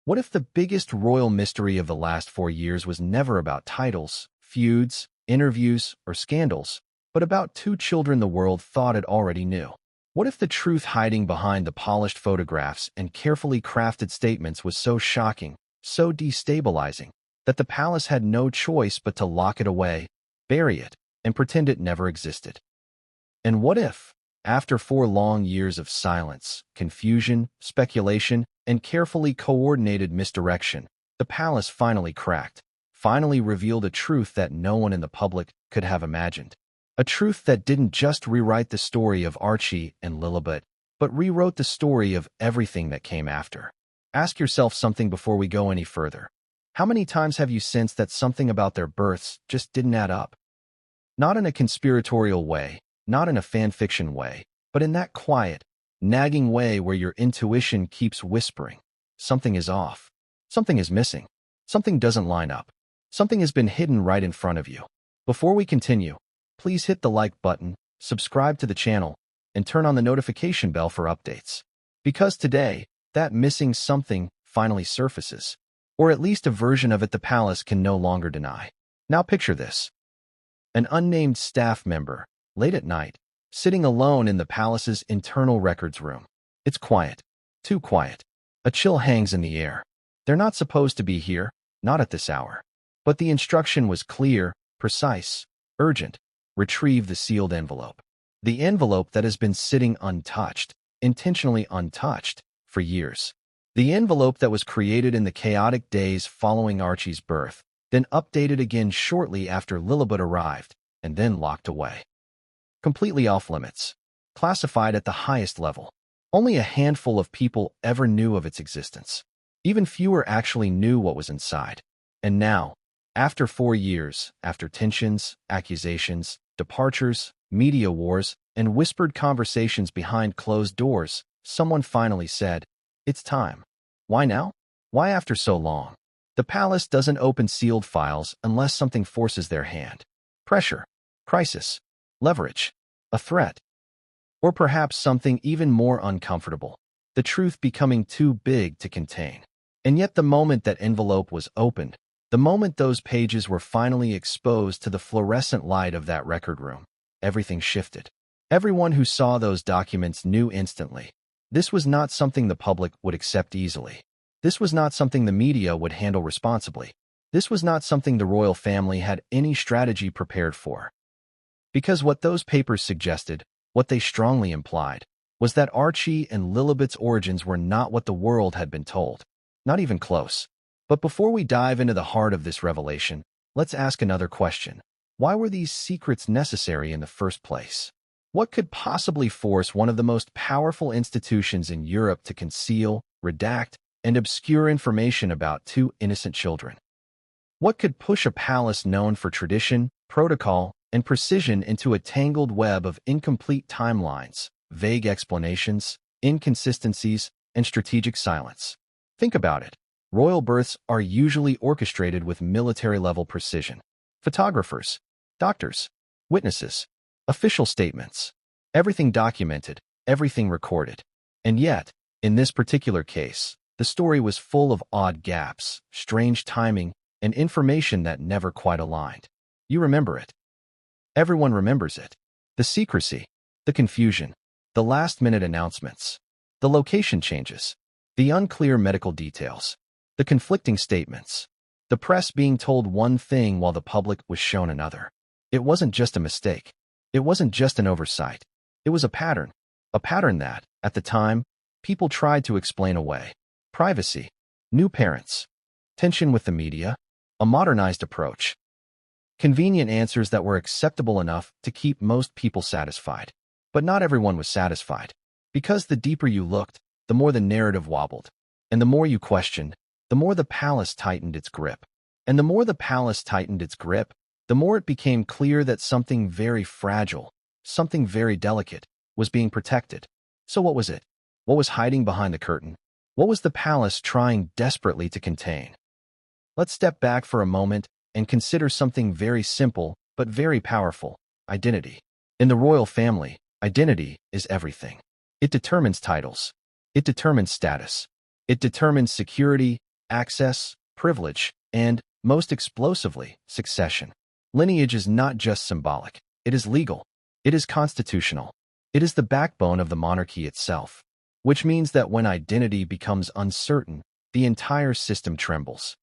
What if the biggest royal mystery of the last 4 years was never about titles, feuds, interviews, or scandals, but about two children the world thought it already knew? What if the truth hiding behind the polished photographs and carefully crafted statements was so shocking, so destabilizing, that the palace had no choice but to lock it away, bury it, and pretend it never existed? And what if, after 4 long years of silence, confusion, speculation, and carefully coordinated misdirection, the palace finally cracked, finally revealed a truth that no one in the public could have imagined? A truth that didn't just rewrite the story of Archie and Lillibet, but rewrote the story of everything that came after. Ask yourself something before we go any further. How many times have you sensed that something about their births just didn't add up? Not in a conspiratorial way, not in a fan fiction way, but in that quiet, nagging way where your intuition keeps whispering, something is off, something is missing, something doesn't line up, something has been hidden right in front of you. Before we continue, please hit the like button, subscribe to the channel, and turn on the notification bell for updates. Because today, that missing something finally surfaces, or at least a version of it the palace can no longer deny. Now picture this. An unnamed staff member, late at night, sitting alone in the palace's internal records room. It's quiet, too quiet. A chill hangs in the air. They're not supposed to be here, not at this hour. But the instruction was clear, precise, urgent. Retrieve the sealed envelope. The envelope that has been sitting untouched, intentionally untouched, for years. The envelope that was created in the chaotic days following Archie's birth, then updated again shortly after Lillibet arrived, and then locked away. Completely off limits. Classified at the highest level. Only a handful of people ever knew of its existence. Even fewer actually knew what was inside. And now, after 4 years, after tensions, accusations, departures, media wars, and whispered conversations behind closed doors, someone finally said, "It's time." Why now? Why after so long? The palace doesn't open sealed files unless something forces their hand. Pressure, crisis, leverage, a threat, or perhaps something even more uncomfortable, the truth becoming too big to contain. And yet the moment that envelope was opened, the moment those pages were finally exposed to the fluorescent light of that record room, everything shifted. Everyone who saw those documents knew instantly. This was not something the public would accept easily. This was not something the media would handle responsibly. This was not something the royal family had any strategy prepared for. Because what those papers suggested, what they strongly implied, was that Archie and Lillibet's origins were not what the world had been told. Not even close. But before we dive into the heart of this revelation, let's ask another question. Why were these secrets necessary in the first place? What could possibly force one of the most powerful institutions in Europe to conceal, redact, and obscure information about two innocent children? What could push a palace known for tradition, protocol, and precision into a tangled web of incomplete timelines, vague explanations, inconsistencies, and strategic silence? Think about it. Royal births are usually orchestrated with military-level precision. Photographers, doctors, witnesses, official statements. Everything documented, everything recorded. And yet, in this particular case, the story was full of odd gaps, strange timing, and information that never quite aligned. You remember it. Everyone remembers it. The secrecy, the confusion, the last-minute announcements, the location changes, the unclear medical details, the conflicting statements, the press being told one thing while the public was shown another. It wasn't just a mistake. It wasn't just an oversight. It was a pattern that, at the time, people tried to explain away. Privacy, new parents, tension with the media, a modernized approach. Convenient answers that were acceptable enough to keep most people satisfied. But not everyone was satisfied. Because the deeper you looked, the more the narrative wobbled. And the more you questioned, the more the palace tightened its grip. And the more the palace tightened its grip, the more it became clear that something very fragile, something very delicate, was being protected. So what was it? What was hiding behind the curtain? What was the palace trying desperately to contain? Let's step back for a moment and consider something very simple but very powerful: identity. In the royal family, identity is everything. It determines titles. It determines status. It determines security, access, privilege, and, most explosively, succession. Lineage is not just symbolic. It is legal. It is constitutional. It is the backbone of the monarchy itself, which means that when identity becomes uncertain, the entire system trembles.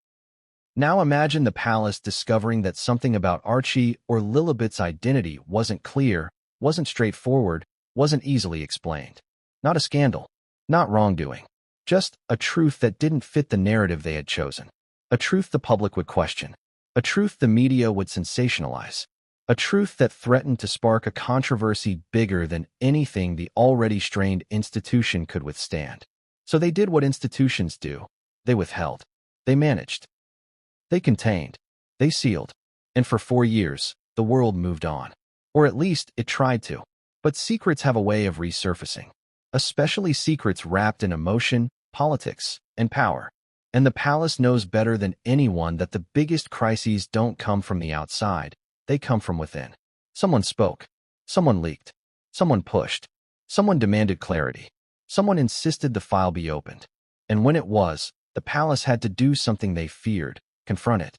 Now imagine the palace discovering that something about Archie or Lillibet's identity wasn't clear, wasn't straightforward, wasn't easily explained. Not a scandal, not wrongdoing, just a truth that didn't fit the narrative they had chosen. A truth the public would question. A truth the media would sensationalize. A truth that threatened to spark a controversy bigger than anything the already strained institution could withstand. So they did what institutions do. They withheld. They managed. They contained. They sealed. And for 4 years, the world moved on. Or at least it tried to. But secrets have a way of resurfacing. Especially secrets wrapped in emotion, politics, and power. And the palace knows better than anyone that the biggest crises don't come from the outside. They come from within. Someone spoke. Someone leaked. Someone pushed. Someone demanded clarity. Someone insisted the file be opened. And when it was, the palace had to do something they feared. Confront it.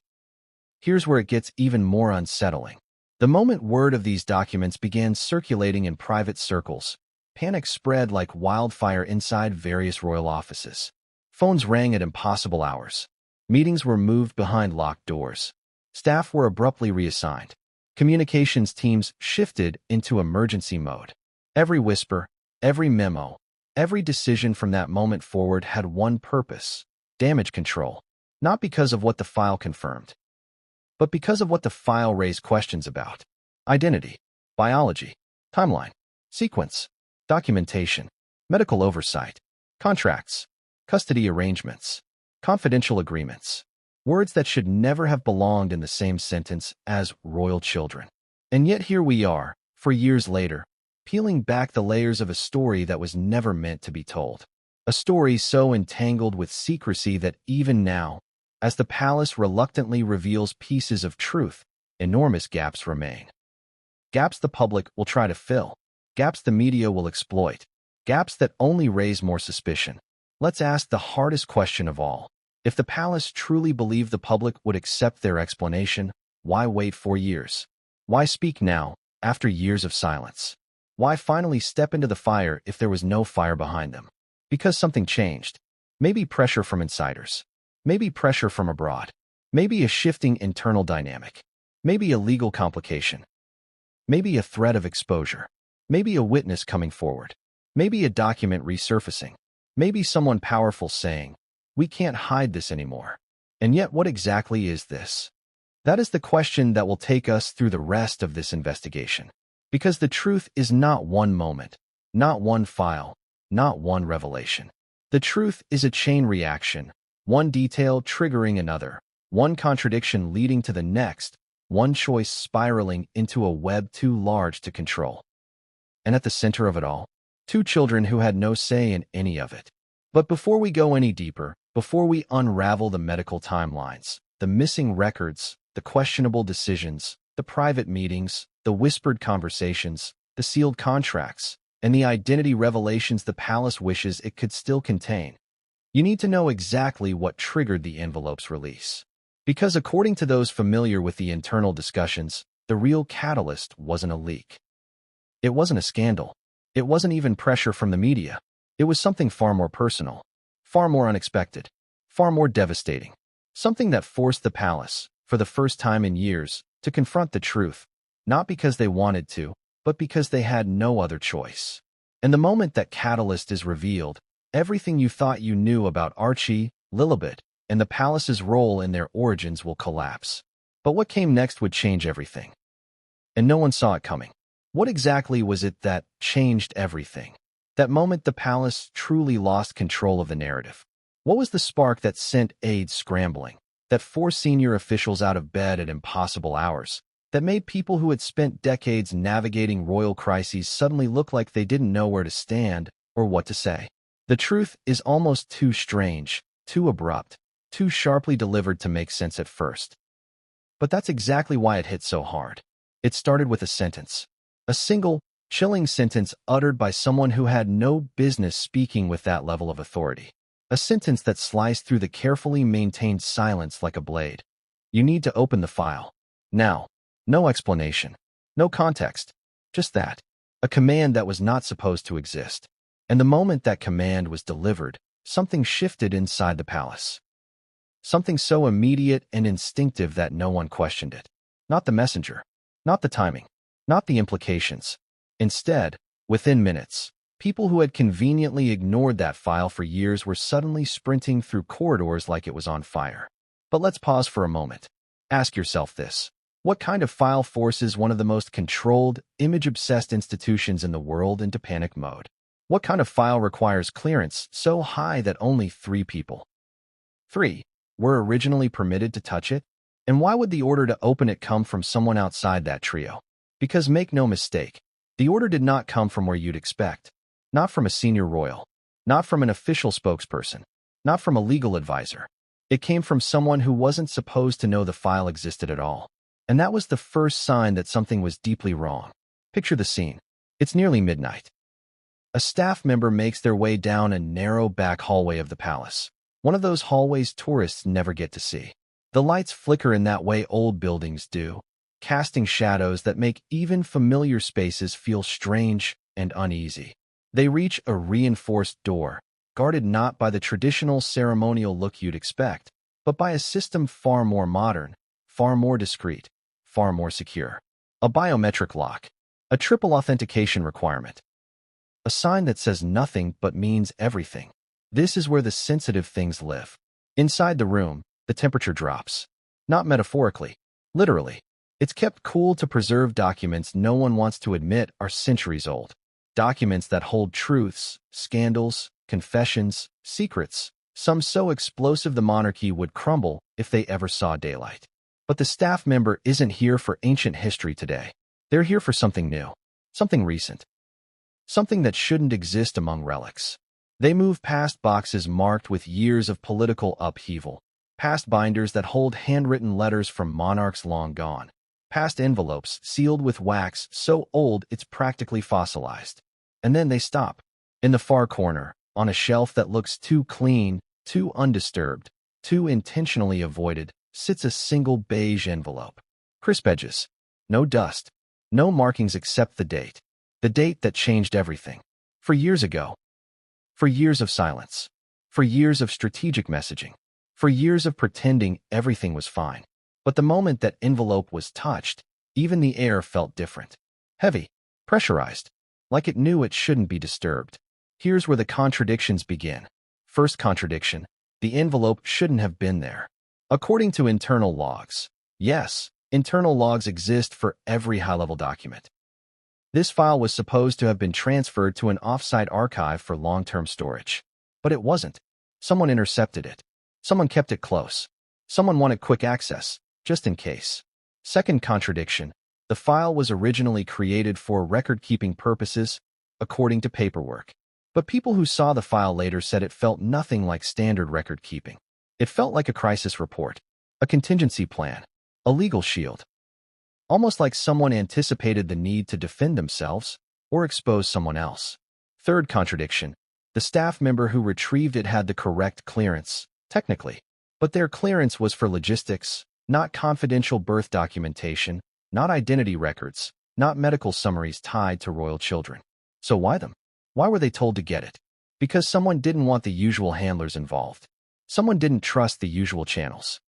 Here's where it gets even more unsettling. The moment word of these documents began circulating in private circles, panic spread like wildfire inside various royal offices. Phones rang at impossible hours. Meetings were moved behind locked doors. Staff were abruptly reassigned. Communications teams shifted into emergency mode. Every whisper, every memo, every decision from that moment forward had one purpose: damage control. Not because of what the file confirmed, but because of what the file raised questions about. Identity, biology, timeline, sequence, documentation, medical oversight, contracts, custody arrangements, confidential agreements. Words that should never have belonged in the same sentence as royal children. And yet here we are, 4 years later, peeling back the layers of a story that was never meant to be told. A story so entangled with secrecy that even now, as the palace reluctantly reveals pieces of truth, enormous gaps remain. Gaps the public will try to fill. Gaps the media will exploit. Gaps that only raise more suspicion. Let's ask the hardest question of all. If the palace truly believed the public would accept their explanation, why wait 4 years? Why speak now, after years of silence? Why finally step into the fire if there was no fire behind them? Because something changed. Maybe pressure from insiders. Maybe pressure from abroad. Maybe a shifting internal dynamic. Maybe a legal complication. Maybe a threat of exposure. Maybe a witness coming forward. Maybe a document resurfacing. Maybe someone powerful saying, "We can't hide this anymore." And yet, what exactly is this? That is the question that will take us through the rest of this investigation. Because the truth is not one moment, not one file, not one revelation. The truth is a chain reaction, one detail triggering another, one contradiction leading to the next, one choice spiraling into a web too large to control. And at the center of it all, 2 children who had no say in any of it. But before we go any deeper, before we unravel the medical timelines, the missing records, the questionable decisions, the private meetings, the whispered conversations, the sealed contracts, and the identity revelations the palace wishes it could still contain, you need to know exactly what triggered the envelope's release. Because according to those familiar with the internal discussions, the real catalyst wasn't a leak. It wasn't a scandal. It wasn't even pressure from the media. It was something far more personal, far more unexpected, far more devastating. Something that forced the palace, for the first time in years, to confront the truth, not because they wanted to, but because they had no other choice. And the moment that catalyst is revealed, everything you thought you knew about Archie, Lillibet, and the palace's role in their origins will collapse. But what came next would change everything. And no one saw it coming. What exactly was it that changed everything? That moment the palace truly lost control of the narrative. What was the spark that sent aides scrambling, that forced senior officials out of bed at impossible hours, that made people who had spent decades navigating royal crises suddenly look like they didn't know where to stand or what to say? The truth is almost too strange, too abrupt, too sharply delivered to make sense at first. But that's exactly why it hit so hard. It started with a sentence. A single, chilling sentence uttered by someone who had no business speaking with that level of authority. A sentence that sliced through the carefully maintained silence like a blade. You need to open the file. Now. No explanation. No context. Just that. A command that was not supposed to exist. And the moment that command was delivered, something shifted inside the palace. Something so immediate and instinctive that no one questioned it. Not the messenger. Not the timing. Not the implications. Instead, within minutes, people who had conveniently ignored that file for years were suddenly sprinting through corridors like it was on fire. But let's pause for a moment. Ask yourself this. What kind of file forces one of the most controlled, image-obsessed institutions in the world into panic mode? What kind of file requires clearance so high that only 3 people, 3, were originally permitted to touch it? And why would the order to open it come from someone outside that trio? Because make no mistake, the order did not come from where you'd expect. Not from a senior royal. Not from an official spokesperson. Not from a legal advisor. It came from someone who wasn't supposed to know the file existed at all. And that was the first sign that something was deeply wrong. Picture the scene. It's nearly midnight. A staff member makes their way down a narrow back hallway of the palace. One of those hallways tourists never get to see. The lights flicker in that way old buildings do, casting shadows that make even familiar spaces feel strange and uneasy. They reach a reinforced door, guarded not by the traditional ceremonial look you'd expect, but by a system far more modern, far more discreet, far more secure. A biometric lock, a triple authentication requirement. A sign that says nothing but means everything. This is where the sensitive things live. Inside the room, the temperature drops. Not metaphorically, literally. It's kept cool to preserve documents no one wants to admit are centuries old. Documents that hold truths, scandals, confessions, secrets, some so explosive the monarchy would crumble if they ever saw daylight. But the staff member isn't here for ancient history today. They're here for something new, something recent, something that shouldn't exist among relics. They move past boxes marked with years of political upheaval, past binders that hold handwritten letters from monarchs long gone, past envelopes sealed with wax so old it's practically fossilized. And then they stop. In the far corner, on a shelf that looks too clean, too undisturbed, too intentionally avoided, sits a single beige envelope. Crisp edges. No dust. No markings except the date. The date that changed everything. For years ago. For years of silence. For years of strategic messaging. For years of pretending everything was fine. But the moment that envelope was touched, even the air felt different. Heavy. Pressurized. Like it knew it shouldn't be disturbed. Here's where the contradictions begin. First contradiction. The envelope shouldn't have been there. According to internal logs. Yes, internal logs exist for every high-level document. This file was supposed to have been transferred to an off-site archive for long-term storage. But it wasn't. Someone intercepted it. Someone kept it close. Someone wanted quick access, just in case. Second contradiction. The file was originally created for record-keeping purposes, according to paperwork. But people who saw the file later said it felt nothing like standard record-keeping. It felt like a crisis report, a contingency plan, a legal shield. Almost like someone anticipated the need to defend themselves or expose someone else. Third contradiction. The staff member who retrieved it had the correct clearance, technically. But their clearance was for logistics, not confidential birth documentation, not identity records, not medical summaries tied to royal children. So why them? Why were they told to get it? Because someone didn't want the usual handlers involved. Someone didn't trust the usual channels.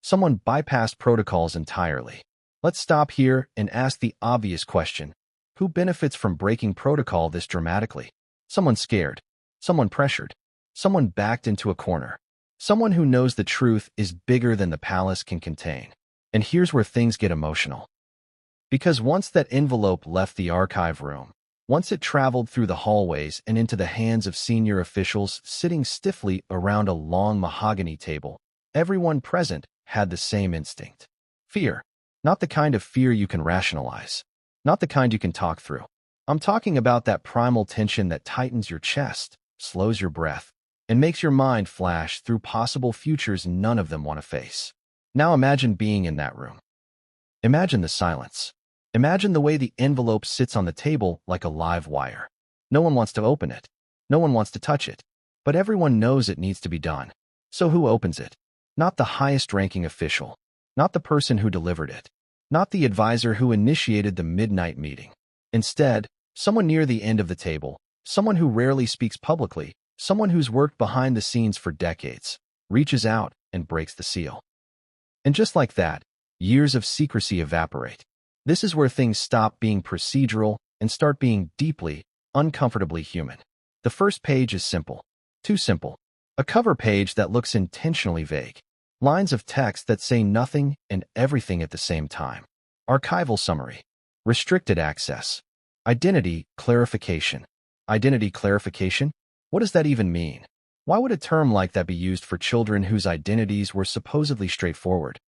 Someone bypassed protocols entirely. Let's stop here and ask the obvious question. Who benefits from breaking protocol this dramatically? Someone scared. Someone pressured. Someone backed into a corner. Someone who knows the truth is bigger than the palace can contain. And here's where things get emotional. Because once that envelope left the archive room, once it traveled through the hallways and into the hands of senior officials sitting stiffly around a long mahogany table, everyone present had the same instinct. Fear. Not the kind of fear you can rationalize. Not the kind you can talk through. I'm talking about that primal tension that tightens your chest, slows your breath, and makes your mind flash through possible futures none of them want to face. Now imagine being in that room. Imagine the silence. Imagine the way the envelope sits on the table like a live wire. No one wants to open it. No one wants to touch it. But everyone knows it needs to be done. So who opens it? Not the highest-ranking official. Not the person who delivered it. Not the advisor who initiated the midnight meeting. Instead, someone near the end of the table, someone who rarely speaks publicly, someone who's worked behind the scenes for decades, reaches out and breaks the seal. And just like that, years of secrecy evaporate. This is where things stop being procedural and start being deeply, uncomfortably human. The first page is simple. Too simple. A cover page that looks intentionally vague. Lines of text that say nothing and everything at the same time. Archival summary. Restricted access. Identity clarification. Identity clarification? What does that even mean? Why would a term like that be used for children whose identities were supposedly straightforward?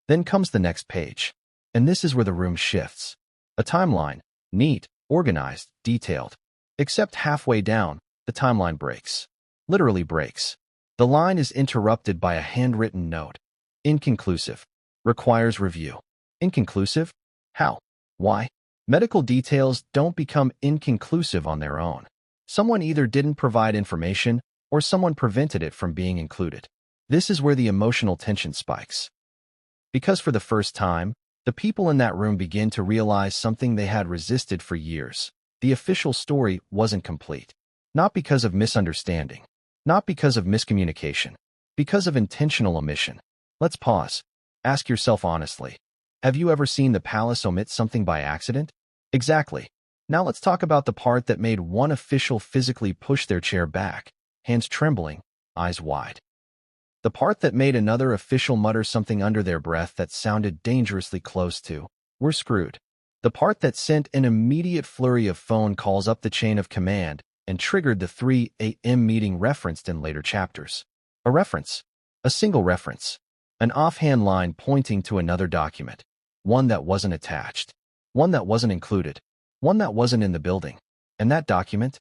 Then comes the next page. And this is where the room shifts. A timeline. Neat, organized, detailed. Except halfway down, the timeline breaks. Literally breaks. The line is interrupted by a handwritten note. Inconclusive. Requires review. Inconclusive? How? Why? Medical details don't become inconclusive on their own. Someone either didn't provide information or someone prevented it from being included. This is where the emotional tension spikes. Because for the first time, the people in that room begin to realize something they had resisted for years. The official story wasn't complete. Not because of misunderstanding. Not because of miscommunication. Because of intentional omission. Let's pause. Ask yourself honestly. Have you ever seen the palace omit something by accident? Exactly. Now let's talk about the part that made one official physically push their chair back, hands trembling, eyes wide. The part that made another official mutter something under their breath that sounded dangerously close to, "We're screwed." The part that sent an immediate flurry of phone calls up the chain of command and triggered the 3 a.m. meeting referenced in later chapters. A reference. A single reference. An offhand line pointing to another document. One that wasn't attached. One that wasn't included. One that wasn't in the building. And that document?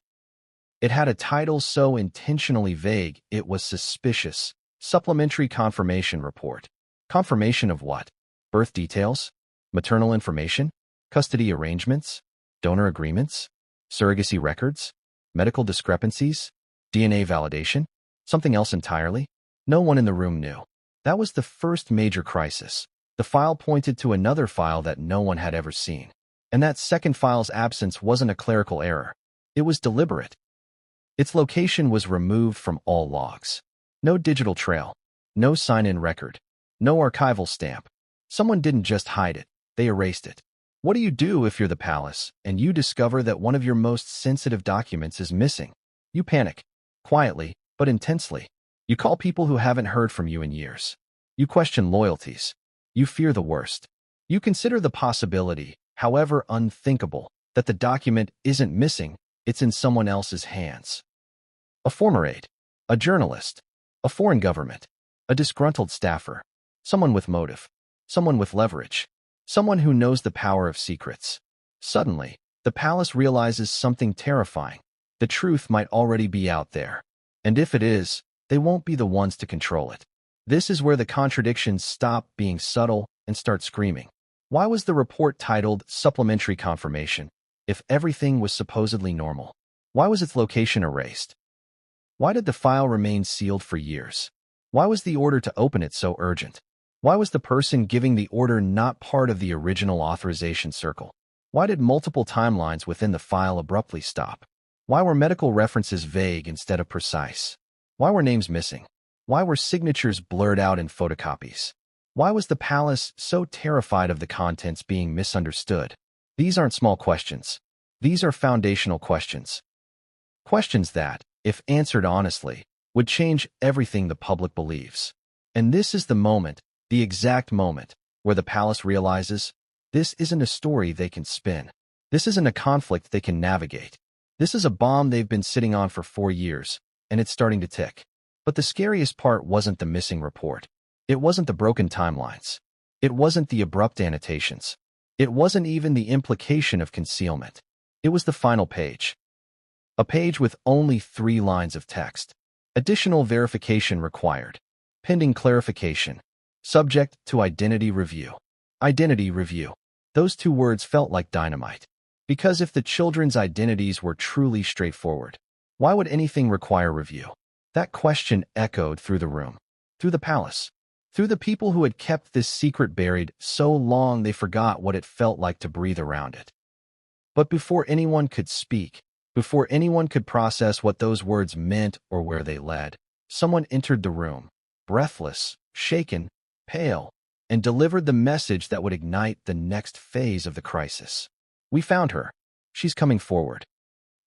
It had a title so intentionally vague it was suspicious. Supplementary confirmation report. Confirmation of what? Birth details? Maternal information? Custody arrangements? Donor agreements? Surrogacy records? Medical discrepancies? DNA validation? Something else entirely? No one in the room knew. That was the first major crisis. The file pointed to another file that no one had ever seen. And that second file's absence wasn't a clerical error. It was deliberate. Its location was removed from all logs. No digital trail. No sign-in record. No archival stamp. Someone didn't just hide it. They erased it. What do you do if you're the palace and you discover that one of your most sensitive documents is missing? You panic. Quietly, but intensely. You call people who haven't heard from you in years. You question loyalties. You fear the worst. You consider the possibility, however unthinkable, that the document isn't missing, it's in someone else's hands. A former aide. A journalist. A foreign government. A disgruntled staffer. Someone with motive. Someone with leverage. Someone who knows the power of secrets. Suddenly, the palace realizes something terrifying. The truth might already be out there. And if it is, they won't be the ones to control it. This is where the contradictions stop being subtle and start screaming. Why was the report titled Supplementary Confirmation if everything was supposedly normal? Why was its location erased? Why did the file remain sealed for years? Why was the order to open it so urgent? Why was the person giving the order not part of the original authorization circle? Why did multiple timelines within the file abruptly stop? Why were medical references vague instead of precise? Why were names missing? Why were signatures blurred out in photocopies? Why was the palace so terrified of the contents being misunderstood? These aren't small questions. These are foundational questions. Questions that, if answered honestly, would change everything the public believes. And this is the moment, the exact moment, where the palace realizes this isn't a story they can spin. This isn't a conflict they can navigate. This is a bomb they've been sitting on for 4 years, and it's starting to tick. But the scariest part wasn't the missing report. It wasn't the broken timelines. It wasn't the abrupt annotations. It wasn't even the implication of concealment. It was the final page. A page with only 3 lines of text. Additional verification required. Pending clarification. Subject to identity review. Identity review. Those 2 words felt like dynamite. Because if the children's identities were truly straightforward, Why would anything require review? That question echoed through the room, through the palace, through the people who had kept this secret buried so long they forgot what it felt like to breathe around it. But before anyone could speak, before anyone could process what those words meant or where they led, someone entered the room, breathless, shaken, pale, and delivered the message that would ignite the next phase of the crisis. We found her. She's coming forward.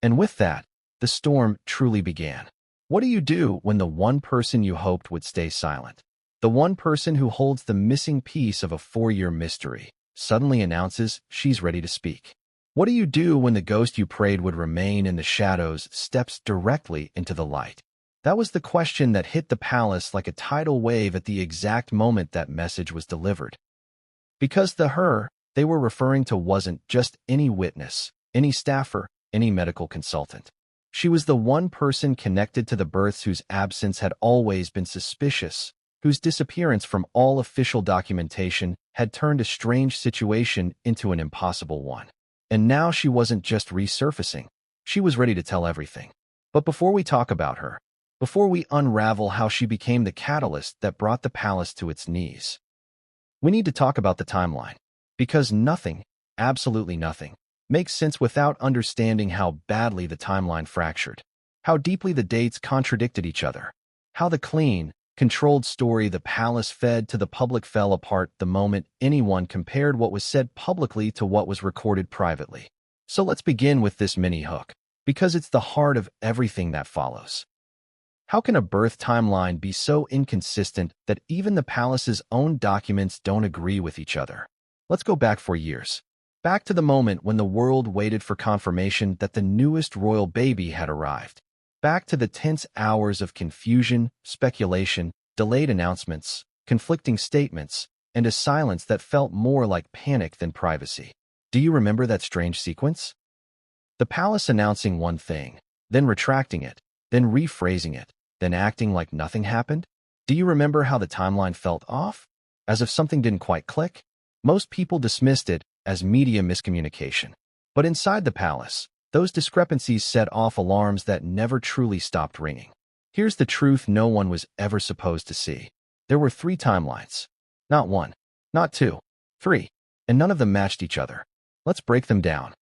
And with that, the storm truly began. What do you do when the one person you hoped would stay silent, the one person who holds the missing piece of a 4-year mystery, suddenly announces she's ready to speak? What do you do when the ghost you prayed would remain in the shadows steps directly into the light? That was the question that hit the palace like a tidal wave at the exact moment that message was delivered. Because the her they were referring to wasn't just any witness, any staffer, any medical consultant. She was the one person connected to the births whose absence had always been suspicious, whose disappearance from all official documentation had turned a strange situation into an impossible one. And now she wasn't just resurfacing. She was ready to tell everything. But before we talk about her, before we unravel how she became the catalyst that brought the palace to its knees, we need to talk about the timeline. Because nothing, absolutely nothing, makes sense without understanding how badly the timeline fractured, how deeply the dates contradicted each other, how the clean, controlled story the palace fed to the public fell apart the moment anyone compared what was said publicly to what was recorded privately. So let's begin with this mini hook, because it's the heart of everything that follows. How can a birth timeline be so inconsistent that even the palace's own documents don't agree with each other? Let's go back 4 years. Back to the moment when the world waited for confirmation that the newest royal baby had arrived. Back to the tense hours of confusion, speculation, delayed announcements, conflicting statements, and a silence that felt more like panic than privacy. Do you remember that strange sequence? The palace announcing one thing, then retracting it, then rephrasing it, then acting like nothing happened? Do you remember how the timeline felt off? As if something didn't quite click? Most people dismissed it as media miscommunication. But inside the palace, those discrepancies set off alarms that never truly stopped ringing. Here's the truth no one was ever supposed to see. There were 3 timelines. Not 1, not 2, 3, and none of them matched each other. Let's break them down.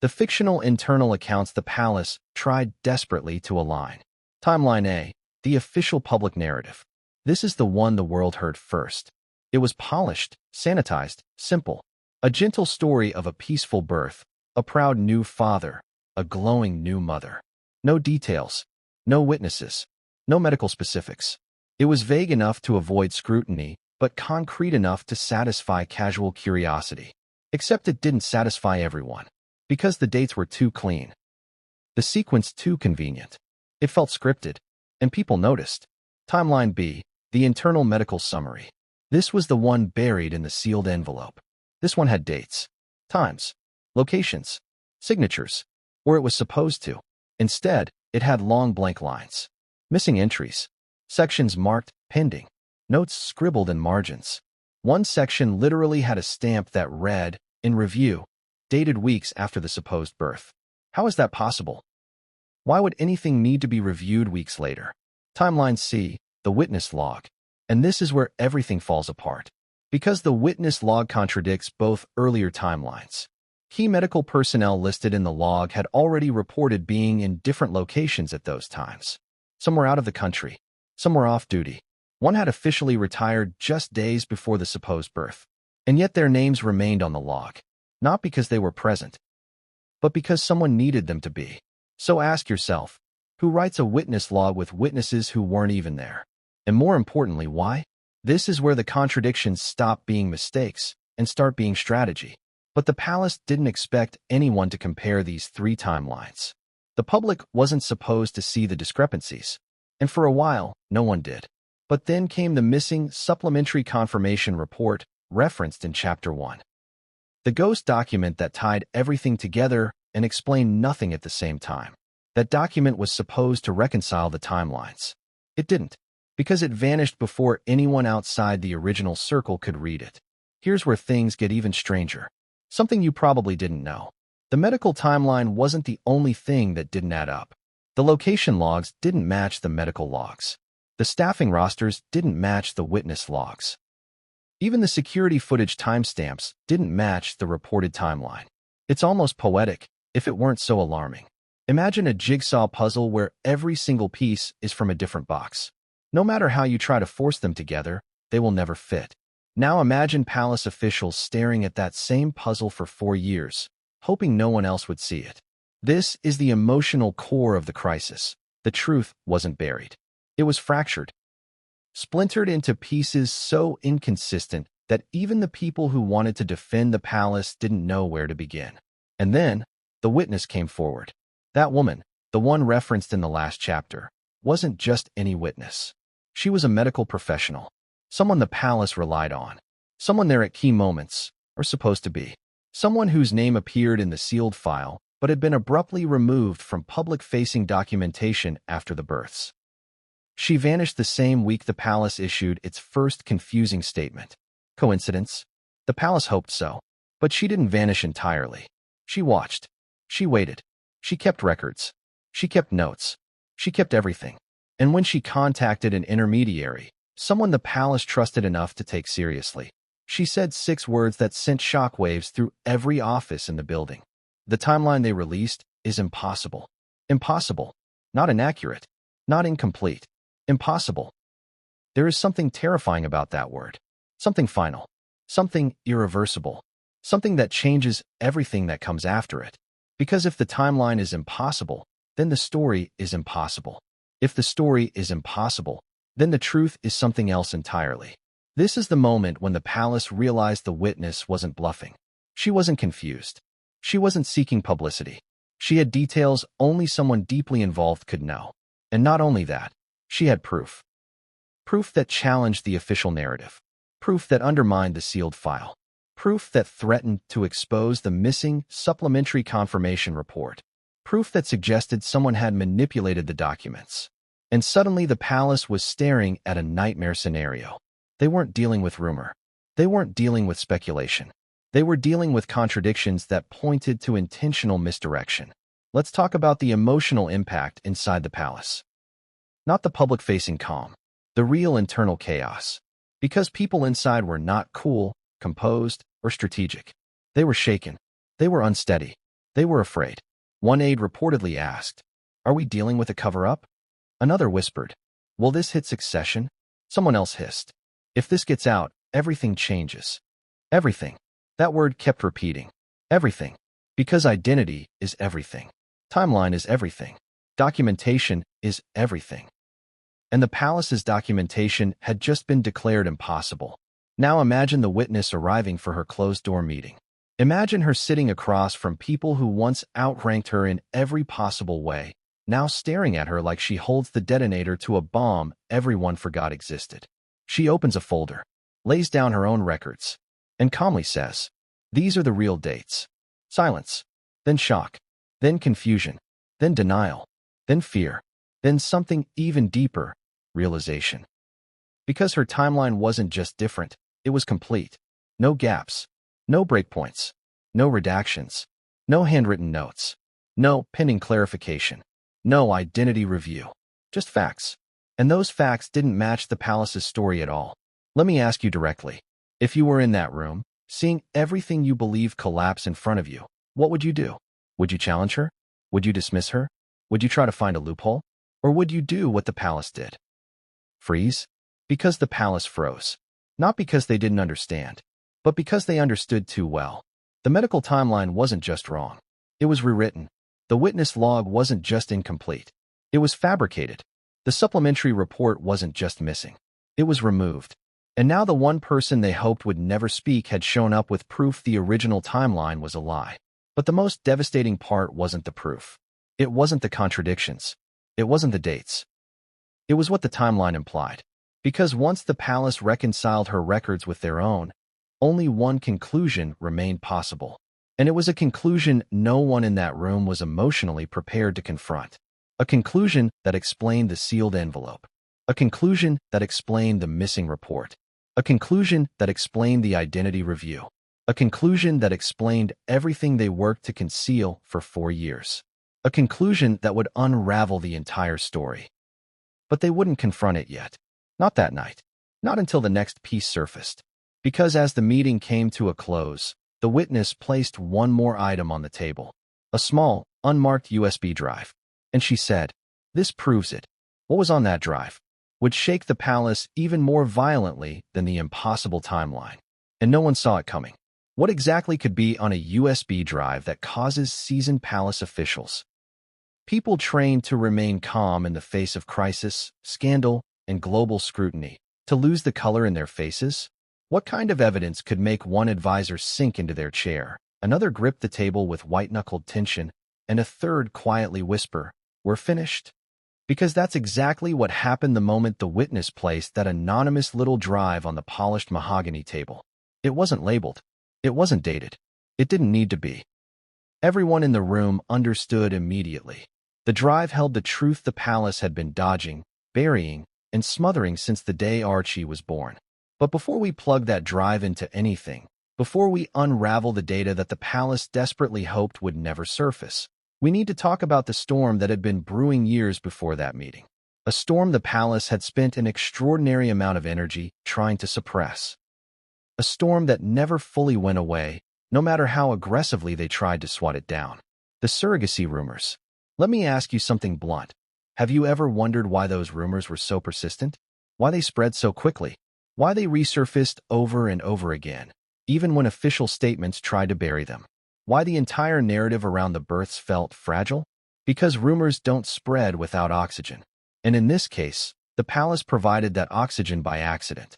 The fictional internal accounts the palace tried desperately to align. Timeline A, the official public narrative. This is the one the world heard first. It was polished, sanitized, simple. A gentle story of a peaceful birth, a proud new father, a glowing new mother. No details, no witnesses, no medical specifics. It was vague enough to avoid scrutiny, but concrete enough to satisfy casual curiosity. Except it didn't satisfy everyone, because the dates were too clean. The sequence too convenient. It felt scripted, and people noticed. Timeline B, the internal medical summary. This was the one buried in the sealed envelope. This one had dates, times, locations, signatures, or it was supposed to. Instead, it had long blank lines, missing entries, sections marked pending, notes scribbled in margins. One section literally had a stamp that read, "In review," dated weeks after the supposed birth. How is that possible? Why would anything need to be reviewed weeks later? Timeline C, the witness log. And this is where everything falls apart. Because the witness log contradicts both earlier timelines. Key medical personnel listed in the log had already reported being in different locations at those times. Some were out of the country. Some were off duty. One had officially retired just days before the supposed birth. And yet their names remained on the log. Not because they were present, but because someone needed them to be. So ask yourself, who writes a witness log with witnesses who weren't even there? And more importantly, why? This is where the contradictions stop being mistakes and start being strategy. But the palace didn't expect anyone to compare these 3 timelines. The public wasn't supposed to see the discrepancies. And for a while, no one did. But then came the missing supplementary confirmation report referenced in Chapter 1. The ghost document that tied everything together and explained nothing at the same time. That document was supposed to reconcile the timelines. It didn't, because it vanished before anyone outside the original circle could read it. Here's where things get even stranger. Something you probably didn't know. The medical timeline wasn't the only thing that didn't add up. The location logs didn't match the medical logs. The staffing rosters didn't match the witness logs. Even the security footage timestamps didn't match the reported timeline. It's almost poetic if it weren't so alarming. Imagine a jigsaw puzzle where every single piece is from a different box. No matter how you try to force them together, they will never fit. Now imagine palace officials staring at that same puzzle for 4 years, hoping no one else would see it. This is the emotional core of the crisis. The truth wasn't buried. It was fractured, splintered into pieces so inconsistent that even the people who wanted to defend the palace didn't know where to begin. And then, the witness came forward. That woman, the one referenced in the last chapter, wasn't just any witness. She was a medical professional, someone the palace relied on, someone there at key moments, or supposed to be, someone whose name appeared in the sealed file but had been abruptly removed from public-facing documentation after the births. She vanished the same week the palace issued its first confusing statement. Coincidence? The palace hoped so. But she didn't vanish entirely. She watched. She waited. She kept records. She kept notes. She kept everything. And when she contacted an intermediary, someone the palace trusted enough to take seriously, she said 6 words that sent shockwaves through every office in the building. The timeline they released is impossible. Impossible. Not inaccurate. Not incomplete. Impossible. There is something terrifying about that word. Something final. Something irreversible. Something that changes everything that comes after it. Because if the timeline is impossible, then the story is impossible. If the story is impossible, then the truth is something else entirely. This is the moment when the palace realized the witness wasn't bluffing. She wasn't confused. She wasn't seeking publicity. She had details only someone deeply involved could know. And not only that, she had proof. Proof that challenged the official narrative. Proof that undermined the sealed file. Proof that threatened to expose the missing supplementary confirmation report. Proof that suggested someone had manipulated the documents. And suddenly the palace was staring at a nightmare scenario. They weren't dealing with rumor. They weren't dealing with speculation. They were dealing with contradictions that pointed to intentional misdirection. Let's talk about the emotional impact inside the palace. Not the public-facing calm, the real internal chaos. Because people inside were not cool, composed, or strategic. They were shaken. They were unsteady. They were afraid. One aide reportedly asked, "Are we dealing with a cover-up?" Another whispered, "Will this hit succession?" Someone else hissed, "If this gets out, everything changes." Everything. That word kept repeating. Everything. Because identity is everything. Timeline is everything. Documentation is everything. And the palace's documentation had just been declared impossible. Now imagine the witness arriving for her closed-door meeting. Imagine her sitting across from people who once outranked her in every possible way, now staring at her like she holds the detonator to a bomb everyone forgot existed. She opens a folder, lays down her own records, and calmly says, "These are the real dates." Silence. Then shock. Then confusion. Then denial. Then fear. Then something even deeper, realization. Because her timeline wasn't just different, it was complete. No gaps. No breakpoints. No redactions. No handwritten notes. No pending clarification. No identity review. Just facts. And those facts didn't match the palace's story at all. Let me ask you directly. If you were in that room, seeing everything you believe collapse in front of you, what would you do? Would you challenge her? Would you dismiss her? Would you try to find a loophole? Or would you do what the palace did? Freeze? Because the palace froze. Not because they didn't understand, but because they understood too well. The medical timeline wasn't just wrong. It was rewritten. The witness log wasn't just incomplete. It was fabricated. The supplementary report wasn't just missing. It was removed. And now the one person they hoped would never speak had shown up with proof the original timeline was a lie. But the most devastating part wasn't the proof. It wasn't the contradictions. It wasn't the dates. It was what the timeline implied. Because once the palace reconciled her records with their own, only one conclusion remained possible. And it was a conclusion no one in that room was emotionally prepared to confront. A conclusion that explained the sealed envelope. A conclusion that explained the missing report. A conclusion that explained the identity review. A conclusion that explained everything they worked to conceal for 4 years. a conclusion that would unravel the entire story. But they wouldn't confront it yet. Not that night. Not until the next piece surfaced. Because as the meeting came to a close, the witness placed one more item on the table. A small, unmarked USB drive. And she said, "This proves it." What was on that drive would shake the palace even more violently than the impossible timeline. And no one saw it coming. What exactly could be on a USB drive that causes seasoned palace officials, people trained to remain calm in the face of crisis, scandal, and global scrutiny, to lose the color in their faces? What kind of evidence could make one advisor sink into their chair, another grip the table with white-knuckled tension, and a third quietly whisper, "We're finished"? Because that's exactly what happened the moment the witness placed that anonymous little drive on the polished mahogany table. It wasn't labeled. It wasn't dated. It didn't need to be. Everyone in the room understood immediately. The drive held the truth the palace had been dodging, burying, and smothering since the day Archie was born. But before we plug that drive into anything, before we unravel the data that the palace desperately hoped would never surface, we need to talk about the storm that had been brewing years before that meeting. A storm the palace had spent an extraordinary amount of energy trying to suppress. A storm that never fully went away, no matter how aggressively they tried to swat it down. The surrogacy rumors. Let me ask you something blunt. Have you ever wondered why those rumors were so persistent? Why they spread so quickly? Why they resurfaced over and over again, even when official statements tried to bury them? Why the entire narrative around the births felt fragile? Because rumors don't spread without oxygen. And in this case, the palace provided that oxygen by accident.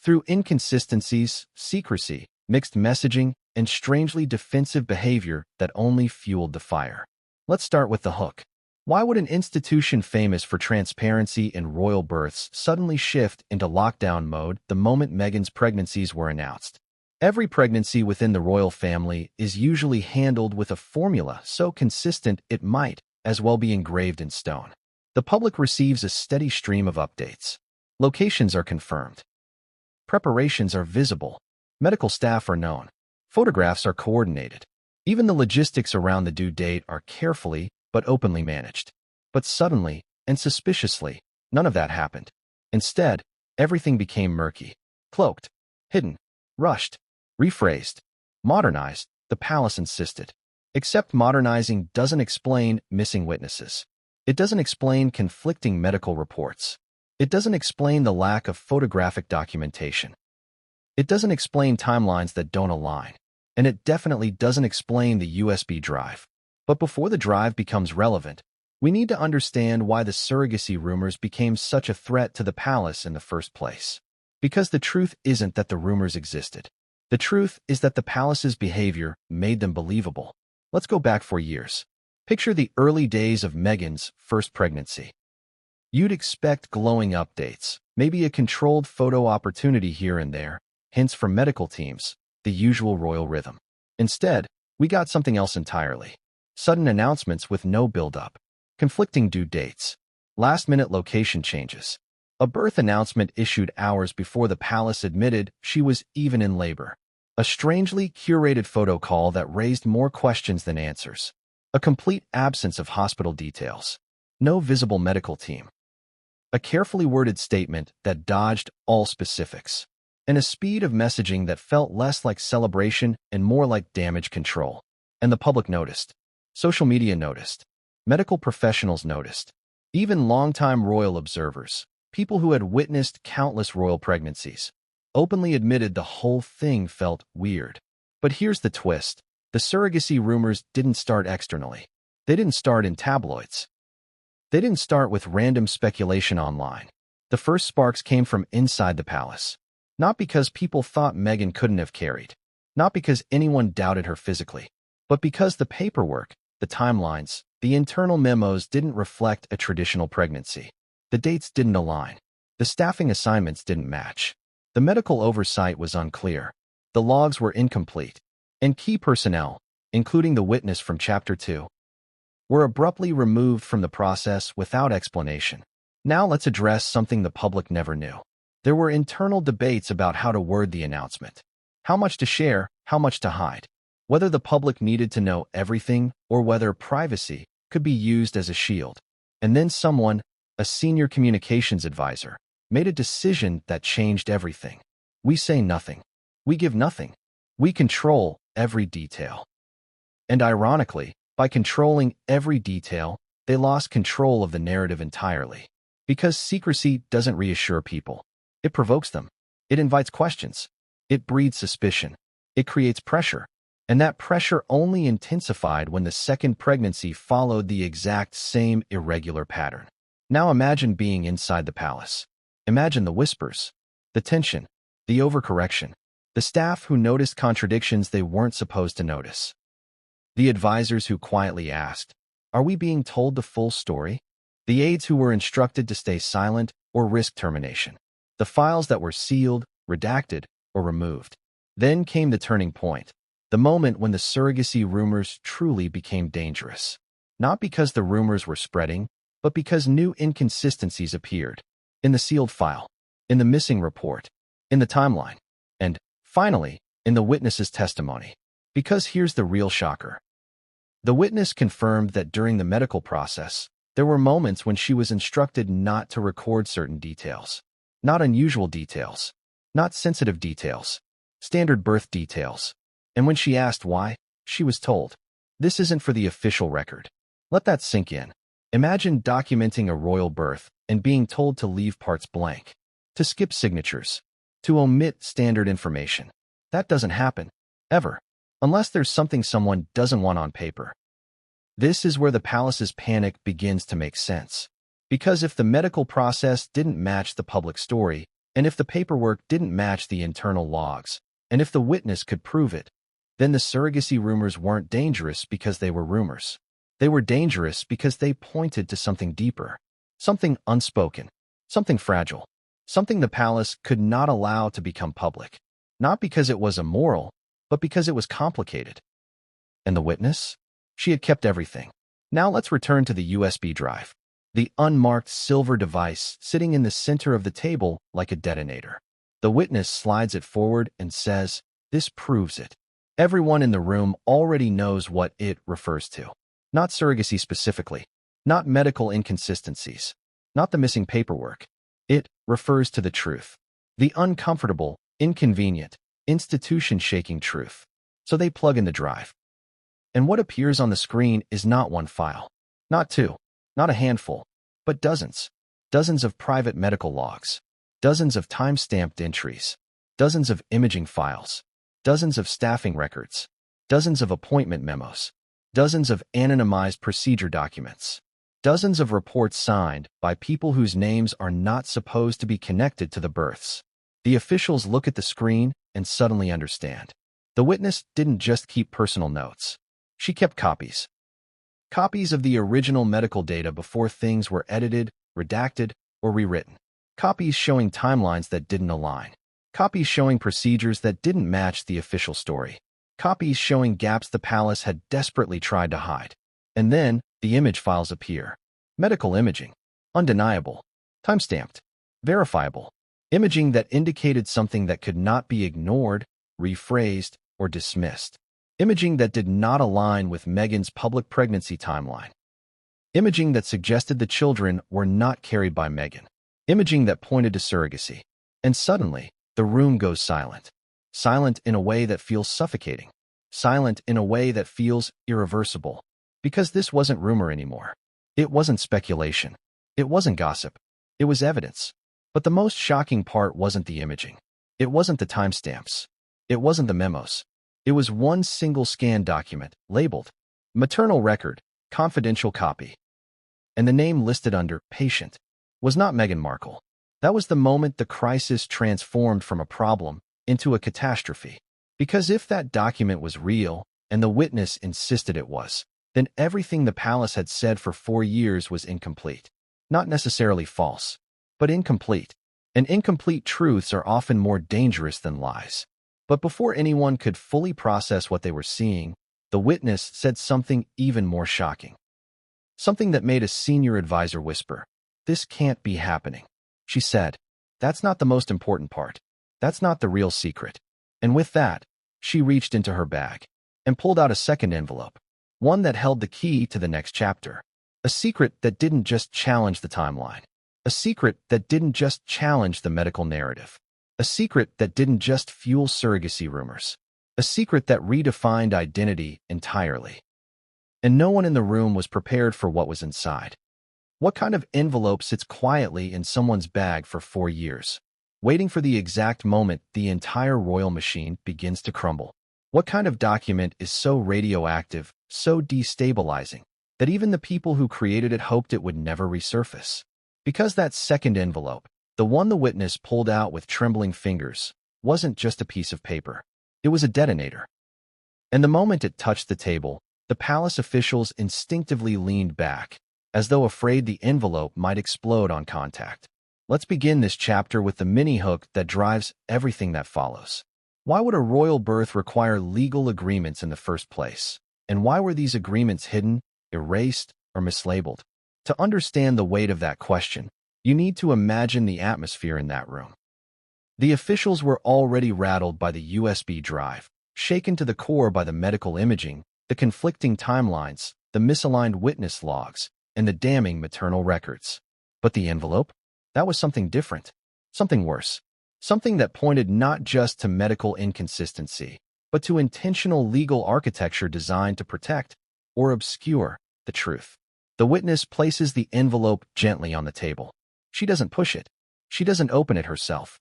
Through inconsistencies, secrecy, mixed messaging, and strangely defensive behavior that only fueled the fire. Let's start with the hook. Why would an institution famous for transparency in royal births suddenly shift into lockdown mode the moment Meghan's pregnancies were announced? Every pregnancy within the royal family is usually handled with a formula so consistent it might as well be engraved in stone. The public receives a steady stream of updates. Locations are confirmed. Preparations are visible. Medical staff are known. Photographs are coordinated. Even the logistics around the due date are carefully but openly managed. But suddenly, and suspiciously, none of that happened. Instead, everything became murky, cloaked, hidden, rushed, rephrased, modernized, the palace insisted. Except modernizing doesn't explain missing witnesses. It doesn't explain conflicting medical reports. It doesn't explain the lack of photographic documentation. It doesn't explain timelines that don't align. And it definitely doesn't explain the USB drive. But before the drive becomes relevant, we need to understand why the surrogacy rumors became such a threat to the palace in the first place. Because the truth isn't that the rumors existed. The truth is that the palace's behavior made them believable. Let's go back 4 years. Picture the early days of Meghan's first pregnancy. You'd expect glowing updates, maybe a controlled photo opportunity here and there, hints from medical teams, the usual royal rhythm. Instead, we got something else entirely. Sudden announcements with no build-up, conflicting due dates, last-minute location changes. A birth announcement issued hours before the palace admitted she was even in labor. A strangely curated photo call that raised more questions than answers. A complete absence of hospital details. No visible medical team. A carefully worded statement that dodged all specifics. And a speed of messaging that felt less like celebration and more like damage control. And the public noticed. Social media noticed. Medical professionals noticed. Even longtime royal observers, people who had witnessed countless royal pregnancies, openly admitted the whole thing felt weird. But here's the twist. The surrogacy rumors didn't start externally. They didn't start in tabloids. They didn't start with random speculation online. The first sparks came from inside the palace. Not because people thought Meghan couldn't have carried. Not because anyone doubted her physically. But because the paperwork, the timelines, the internal memos didn't reflect a traditional pregnancy. The dates didn't align. The staffing assignments didn't match. The medical oversight was unclear. The logs were incomplete. And key personnel, including the witness from Chapter 2, were abruptly removed from the process without explanation. Now let's address something the public never knew. There were internal debates about how to word the announcement. How much to share, how much to hide. Whether the public needed to know everything or whether privacy could be used as a shield. And then someone, a senior communications advisor, made a decision that changed everything. We say nothing. We give nothing. We control every detail. And ironically, by controlling every detail, they lost control of the narrative entirely. Because secrecy doesn't reassure people. It provokes them. It invites questions. It breeds suspicion. It creates pressure. And that pressure only intensified when the second pregnancy followed the exact same irregular pattern. Now imagine being inside the palace. Imagine the whispers, the tension, the overcorrection, the staff who noticed contradictions they weren't supposed to notice. The advisors who quietly asked, "Are we being told the full story?" The aides who were instructed to stay silent or risk termination. The files that were sealed, redacted, or removed. Then came the turning point, the moment when the surrogacy rumors truly became dangerous. Not because the rumors were spreading, but because new inconsistencies appeared. In the sealed file, in the missing report, in the timeline, and, finally, in the witness's testimony. Because here's the real shocker. The witness confirmed that during the medical process, there were moments when she was instructed not to record certain details. Not unusual details. Not sensitive details. Standard birth details. And when she asked why, she was told, "This isn't for the official record." Let that sink in. Imagine documenting a royal birth and being told to leave parts blank, to skip signatures, to omit standard information. That doesn't happen, ever, unless there's something someone doesn't want on paper. This is where the palace's panic begins to make sense. Because if the medical process didn't match the public story, and if the paperwork didn't match the internal logs, and if the witness could prove it, then the surrogacy rumors weren't dangerous because they were rumors. They were dangerous because they pointed to something deeper, something unspoken, something fragile, something the palace could not allow to become public. Not because it was immoral, but because it was complicated. And the witness? She had kept everything. Now let's return to the USB drive. The unmarked silver device sitting in the center of the table like a detonator. The witness slides it forward and says, "This proves it." Everyone in the room already knows what it refers to. Not surrogacy specifically. Not medical inconsistencies. Not the missing paperwork. It refers to the truth. The uncomfortable, inconvenient, institution-shaking truth. So they plug in the drive. And what appears on the screen is not one file. Not two. Not a handful. But dozens. Dozens of private medical logs. Dozens of time-stamped entries. Dozens of imaging files. Dozens of staffing records. Dozens of appointment memos. Dozens of anonymized procedure documents. Dozens of reports signed by people whose names are not supposed to be connected to the births. The officials look at the screen and suddenly understand. The witness didn't just keep personal notes. She kept copies. Copies of the original medical data before things were edited, redacted, or rewritten. Copies showing timelines that didn't align. Copies showing procedures that didn't match the official story. Copies showing gaps the palace had desperately tried to hide. And then, the image files appear. Medical imaging. Undeniable. Timestamped. Verifiable. Imaging that indicated something that could not be ignored, rephrased, or dismissed. Imaging that did not align with Meghan's public pregnancy timeline. Imaging that suggested the children were not carried by Meghan. Imaging that pointed to surrogacy. And suddenly, the room goes silent. Silent in a way that feels suffocating. Silent in a way that feels irreversible. Because this wasn't rumor anymore. It wasn't speculation. It wasn't gossip. It was evidence. But the most shocking part wasn't the imaging. It wasn't the timestamps. It wasn't the memos. It was one single scanned document, labeled Maternal Record, Confidential Copy. And the name listed under Patient was not Meghan Markle. That was the moment the crisis transformed from a problem into a catastrophe. Because if that document was real, and the witness insisted it was, then everything the palace had said for 4 years was incomplete. Not necessarily false, but incomplete. And incomplete truths are often more dangerous than lies. But before anyone could fully process what they were seeing, the witness said something even more shocking. Something that made a senior advisor whisper, "This can't be happening." She said, "That's not the most important part. That's not the real secret." And with that, she reached into her bag and pulled out a second envelope. one that held the key to the next chapter. A secret that didn't just challenge the timeline. A secret that didn't just challenge the medical narrative. A secret that didn't just fuel surrogacy rumors. A secret that redefined identity entirely. And no one in the room was prepared for what was inside. What kind of envelope sits quietly in someone's bag for 4 years, waiting for the exact moment the entire royal machine begins to crumble? What kind of document is so radioactive, so destabilizing, that even the people who created it hoped it would never resurface? Because that second envelope, the one the witness pulled out with trembling fingers, wasn't just a piece of paper. It was a detonator. And the moment it touched the table, the palace officials instinctively leaned back, as though afraid the envelope might explode on contact. Let's begin this chapter with the mini-hook that drives everything that follows. Why would a royal birth require legal agreements in the first place? And why were these agreements hidden, erased, or mislabeled? To understand the weight of that question, you need to imagine the atmosphere in that room. The officials were already rattled by the USB drive, shaken to the core by the medical imaging, the conflicting timelines, the misaligned witness logs, and the damning maternal records. But the envelope? That was something different, something worse, something that pointed not just to medical inconsistency, but to intentional legal architecture designed to protect or obscure the truth. The witness places the envelope gently on the table. She doesn't push it. She doesn't open it herself.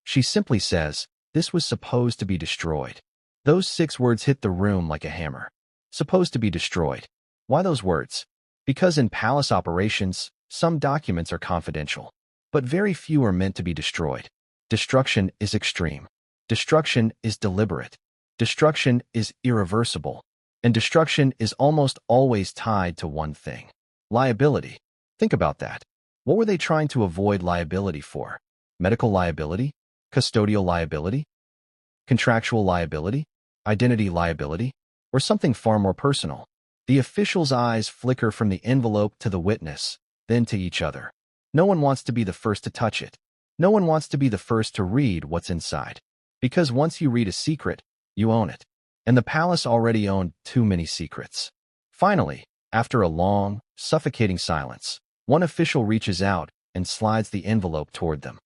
She simply says, "This was supposed to be destroyed." Those 6 words hit the room like a hammer. Supposed to be destroyed. Why those words? Because in palace operations, some documents are confidential, but very few are meant to be destroyed. Destruction is extreme. Destruction is deliberate. Destruction is irreversible. And destruction is almost always tied to one thing: liability. Think about that. What were they trying to avoid liability for? Medical liability? Custodial liability? Contractual liability? Identity liability? Or something far more personal? The official's eyes flicker from the envelope to the witness, then to each other. No one wants to be the first to touch it. No one wants to be the first to read what's inside. Because once you read a secret, you own it. And the palace already owned too many secrets. Finally, after a long, suffocating silence, one official reaches out and slides the envelope toward them.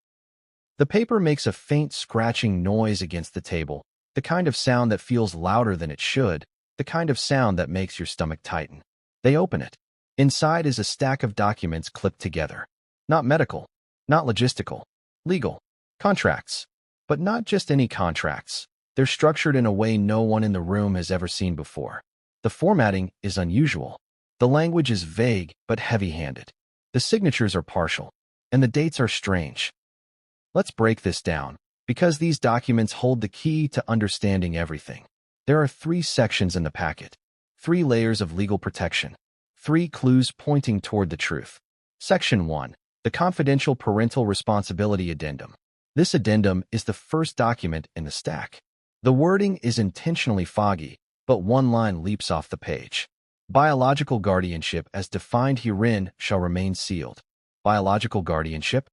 The paper makes a faint scratching noise against the table, the kind of sound that feels louder than it should, the kind of sound that makes your stomach tighten. They open it. Inside is a stack of documents clipped together. Not medical, not logistical, legal. Contracts. But not just any contracts. They're structured in a way no one in the room has ever seen before. The formatting is unusual. The language is vague but heavy-handed. The signatures are partial, and the dates are strange. Let's break this down, because these documents hold the key to understanding everything. There are 3 sections in the packet, 3 layers of legal protection, 3 clues pointing toward the truth. Section 1. The Confidential Parental Responsibility Addendum. This addendum is the first document in the stack. The wording is intentionally foggy, but one line leaps off the page. Biological guardianship as defined herein shall remain sealed. Biological guardianship?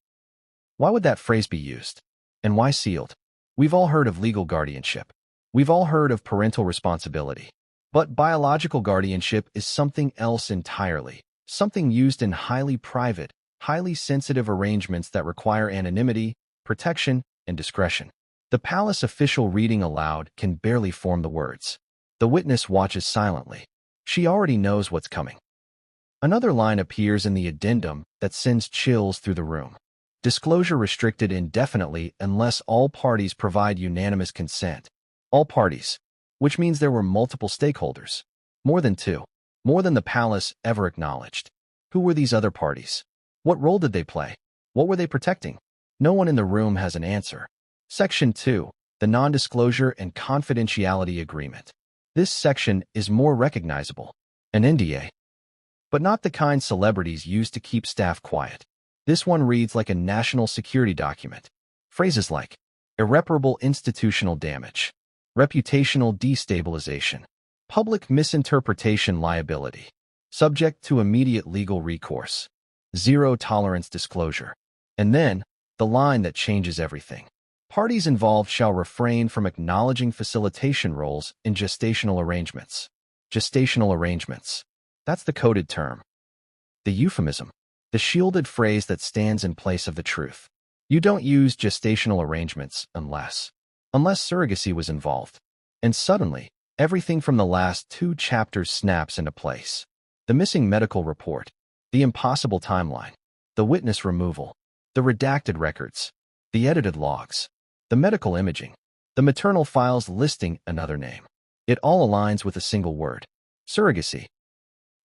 Why would that phrase be used? And why sealed? We've all heard of legal guardianship. We've all heard of parental responsibility. But biological guardianship is something else entirely, something used in highly private, highly sensitive arrangements that require anonymity, protection, and discretion. The palace official reading aloud can barely form the words. The witness watches silently. She already knows what's coming. Another line appears in the addendum that sends chills through the room. Disclosure restricted indefinitely unless all parties provide unanimous consent. All parties, which means there were multiple stakeholders. More than 2. More than the palace ever acknowledged. Who were these other parties? What role did they play? What were they protecting? No one in the room has an answer. Section 2. The Non-Disclosure and Confidentiality Agreement. This section is more recognizable. An NDA. But not the kind celebrities use to keep staff quiet. This one reads like a national security document. Phrases like irreparable institutional damage, reputational destabilization, public misinterpretation liability, subject to immediate legal recourse, zero tolerance disclosure, and then the line that changes everything. Parties involved shall refrain from acknowledging facilitation roles in gestational arrangements. Gestational arrangements. That's the coded term. The euphemism. The shielded phrase that stands in place of the truth. You don't use gestational arrangements unless surrogacy was involved. And suddenly, everything from the last 2 chapters snaps into place. The missing medical report, the impossible timeline, the witness removal, the redacted records, the edited logs, the medical imaging, the maternal files listing another name. It all aligns with a single word: surrogacy.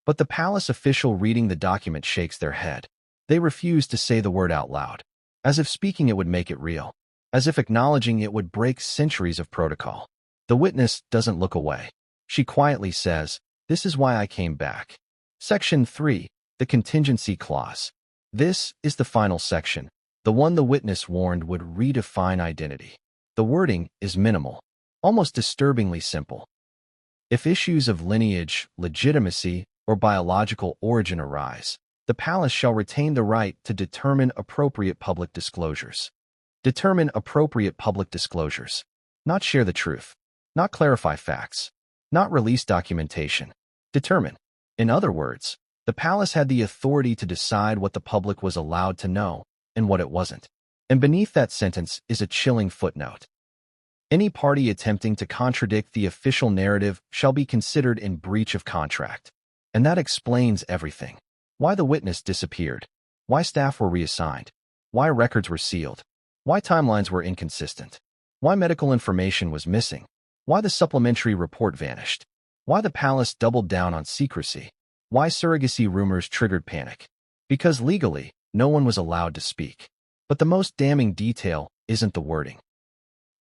But the palace official reading the document shakes their head. They refuse to say the word out loud, as if speaking it would make it real, as if acknowledging it would break centuries of protocol. The witness doesn't look away. She quietly says, "This is why I came back." Section 3, the contingency clause. This is the final section, the one the witness warned would redefine identity. The wording is minimal, almost disturbingly simple. If issues of lineage, legitimacy, or biological origin arise, the palace shall retain the right to determine appropriate public disclosures. Determine appropriate public disclosures. Not share the truth. Not clarify facts. Not release documentation. Determine. In other words, the palace had the authority to decide what the public was allowed to know and what it wasn't. And beneath that sentence is a chilling footnote. Any party attempting to contradict the official narrative shall be considered in breach of contract. And that explains everything. Why the witness disappeared. Why staff were reassigned. Why records were sealed. Why timelines were inconsistent. Why medical information was missing. Why the supplementary report vanished. Why the palace doubled down on secrecy. Why surrogacy rumors triggered panic. Because legally, no one was allowed to speak. But the most damning detail isn't the wording.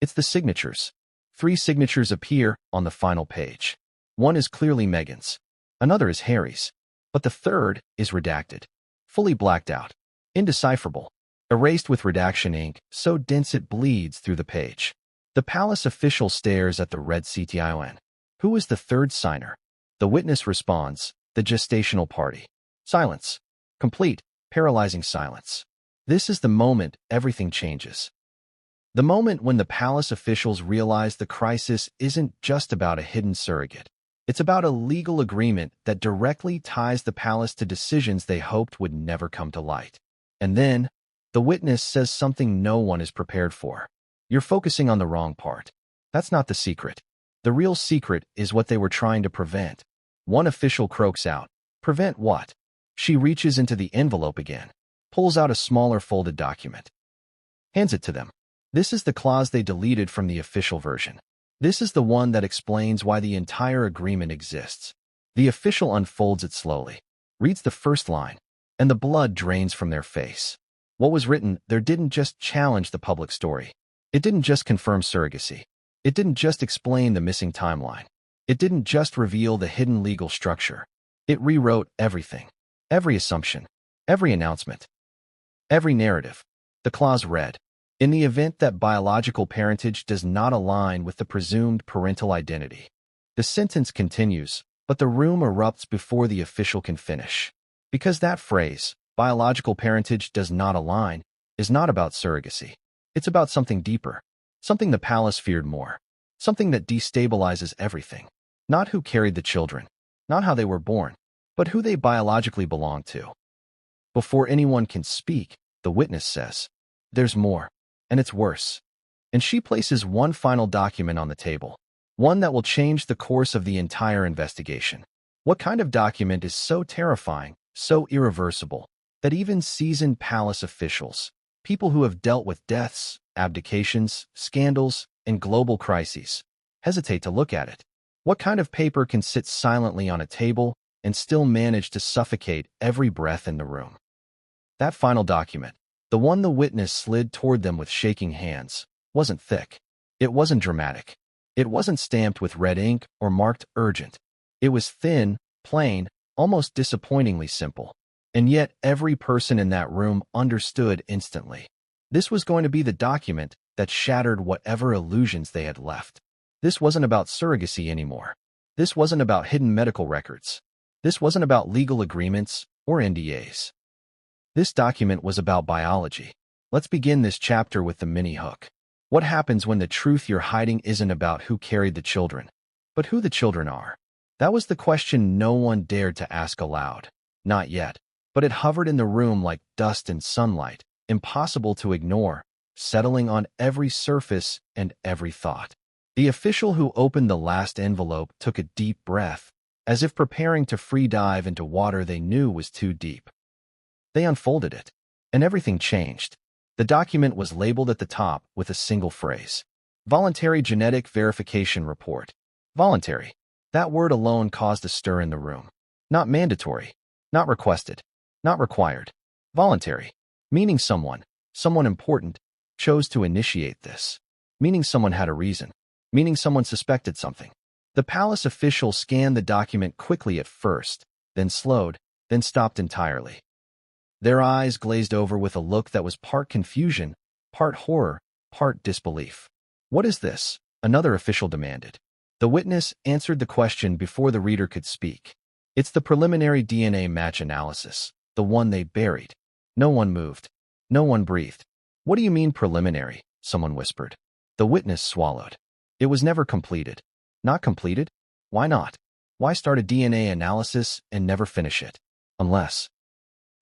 It's the signatures. 3 signatures appear on the final page. One is clearly Meghan's. Another is Harry's. But the third is redacted. Fully blacked out. Indecipherable. Erased with redaction ink so dense it bleeds through the page. The palace official stares at the red CTION. Who is the third signer? The witness responds, the gestational party. Silence. Complete, paralyzing silence. This is the moment everything changes. The moment when the palace officials realize the crisis isn't just about a hidden surrogate. It's about a legal agreement that directly ties the palace to decisions they hoped would never come to light. And then, the witness says something no one is prepared for. You're focusing on the wrong part. That's not the secret. The real secret is what they were trying to prevent. One official croaks out. Prevent what? She reaches into the envelope again, pulls out a smaller folded document, hands it to them. This is the clause they deleted from the official version. This is the one that explains why the entire agreement exists. The official unfolds it slowly, reads the first line, and the blood drains from their face. What was written there didn't just challenge the public story. It didn't just confirm surrogacy. It didn't just explain the missing timeline. It didn't just reveal the hidden legal structure. It rewrote everything. Every assumption. Every announcement. Every narrative. The clause read, in the event that biological parentage does not align with the presumed parental identity. The sentence continues, but the room erupts before the official can finish. Because that phrase, biological parentage does not align, is not about surrogacy. It's about something deeper. Something the palace feared more. Something that destabilizes everything. Not who carried the children. Not how they were born. But who they biologically belong to. Before anyone can speak, the witness says, there's more. And it's worse. And she places one final document on the table. One that will change the course of the entire investigation. What kind of document is so terrifying, so irreversible, that even seasoned palace officials, people who have dealt with deaths, abdications, scandals, and global crises, hesitate to look at it? What kind of paper can sit silently on a table and still manage to suffocate every breath in the room? That final document, the one the witness slid toward them with shaking hands, wasn't thick. It wasn't dramatic. It wasn't stamped with red ink or marked urgent. It was thin, plain, almost disappointingly simple. And yet every person in that room understood instantly. This was going to be the document that shattered whatever illusions they had left. This wasn't about surrogacy anymore. This wasn't about hidden medical records. This wasn't about legal agreements or NDAs. This document was about biology. Let's begin this chapter with the mini hook. What happens when the truth you're hiding isn't about who carried the children, but who the children are? That was the question no one dared to ask aloud. Not yet. But it hovered in the room like dust in sunlight, impossible to ignore, settling on every surface and every thought. The official who opened the last envelope took a deep breath, as if preparing to free dive into water they knew was too deep. They unfolded it, and everything changed. The document was labeled at the top with a single phrase: Voluntary Genetic Verification Report. Voluntary. That word alone caused a stir in the room. Not mandatory, not requested, not required. Voluntary. Meaning someone important, chose to initiate this. Meaning someone had a reason. Meaning someone suspected something. The palace official scanned the document quickly at first, then slowed, then stopped entirely. Their eyes glazed over with a look that was part confusion, part horror, part disbelief. "What is this?" another official demanded. The witness answered the question before the reader could speak. "It's the preliminary DNA match analysis, the one they buried." No one moved. No one breathed. "What do you mean preliminary?" someone whispered. The witness swallowed. It was never completed. Not completed? Why not? Why start a DNA analysis and never finish it? Unless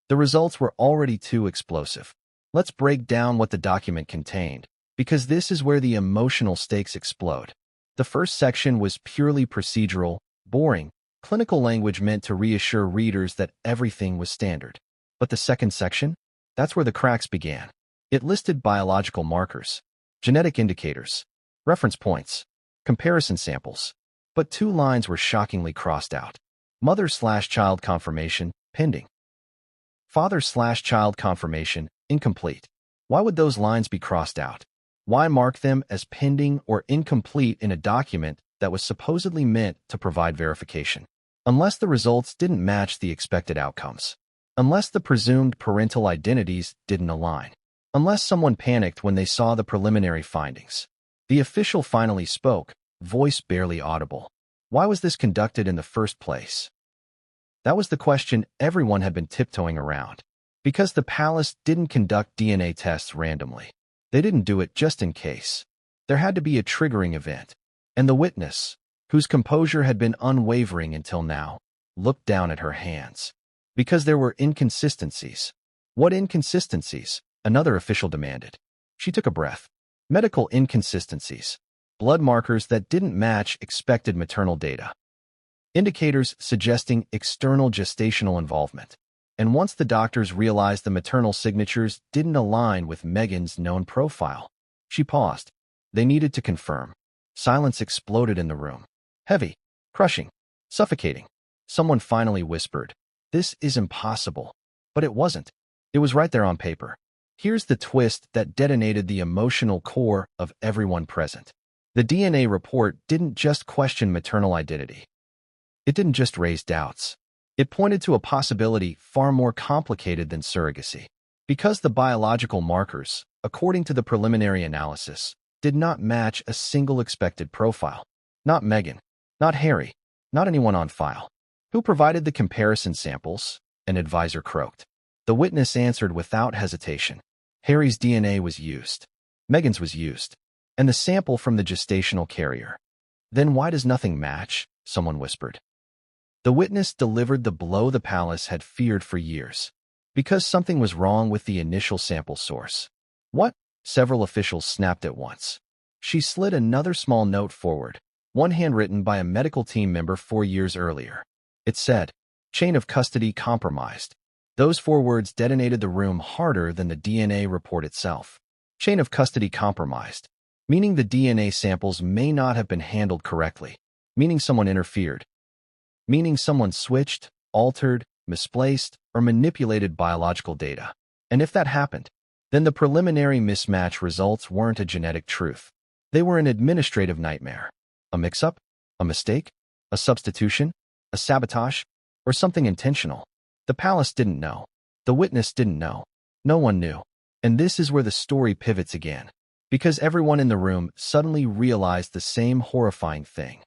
the results were already too explosive. Let's break down what the document contained, because this is where the emotional stakes explode. The first section was purely procedural, boring, clinical language meant to reassure readers that everything was standard. But the second section? That's where the cracks began. It listed biological markers, genetic indicators, reference points, comparison samples. But two lines were shockingly crossed out. Mother/child confirmation, pending. Father/child confirmation, incomplete. Why would those lines be crossed out? Why mark them as pending or incomplete in a document that was supposedly meant to provide verification? Unless the results didn't match the expected outcomes. Unless the presumed parental identities didn't align. Unless someone panicked when they saw the preliminary findings. The official finally spoke, voice barely audible. Why was this conducted in the first place? That was the question everyone had been tiptoeing around. Because the palace didn't conduct DNA tests randomly. They didn't do it just in case. There had to be a triggering event. And the witness, whose composure had been unwavering until now, looked down at her hands. Because there were inconsistencies. What inconsistencies? Another official demanded. She took a breath. Medical inconsistencies. Blood markers that didn't match expected maternal data. Indicators suggesting external gestational involvement. And once the doctors realized the maternal signatures didn't align with Meghan's known profile, she paused. They needed to confirm. Silence exploded in the room. Heavy, crushing, suffocating. Someone finally whispered, "This is impossible." But it wasn't. It was right there on paper. Here's the twist that detonated the emotional core of everyone present. The DNA report didn't just question maternal identity. It didn't just raise doubts. It pointed to a possibility far more complicated than surrogacy. Because the biological markers, according to the preliminary analysis, did not match a single expected profile. Not Meghan, not Harry, not anyone on file. Who provided the comparison samples? An advisor croaked. The witness answered without hesitation. Harry's DNA was used. Meghan's was used. And the sample from the gestational carrier. Then why does nothing match? Someone whispered. The witness delivered the blow the palace had feared for years. Because something was wrong with the initial sample source. What? Several officials snapped at once. She slid another small note forward, one handwritten by a medical team member 4 years earlier. It said, "Chain of custody compromised." Those 4 words detonated the room harder than the DNA report itself. Chain of custody compromised, meaning the DNA samples may not have been handled correctly, meaning someone interfered, meaning someone switched, altered, misplaced, or manipulated biological data. And if that happened, then the preliminary mismatch results weren't a genetic truth. They were an administrative nightmare. A mix-up? A mistake? A substitution? A sabotage? Or something intentional? The palace didn't know. The witness didn't know. No one knew. And this is where the story pivots again. Because everyone in the room suddenly realized the same horrifying thing.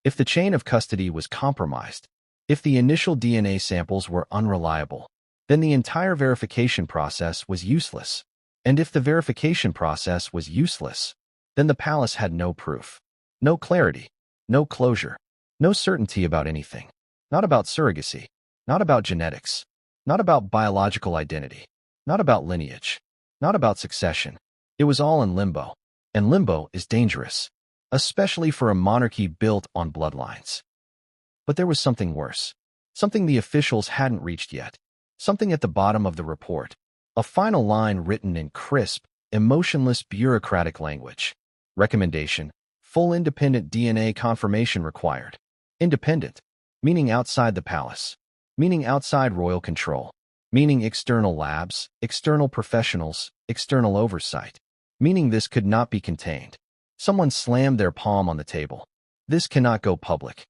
If the chain of custody was compromised, if the initial DNA samples were unreliable, then the entire verification process was useless. And if the verification process was useless, then the palace had no proof, no clarity, no closure, No certainty about anything. Not about surrogacy. Not about genetics. Not about biological identity. Not about lineage. Not about succession. It was all in limbo. And limbo is dangerous, especially for a monarchy built on bloodlines. But there was something worse. Something the officials hadn't reached yet. Something at the bottom of the report. A final line written in crisp, emotionless bureaucratic language. Recommendation: full independent DNA confirmation required. Independent, meaning outside the palace, meaning outside royal control, meaning external labs, external professionals, external oversight, meaning this could not be contained. Someone slammed their palm on the table. This cannot go public.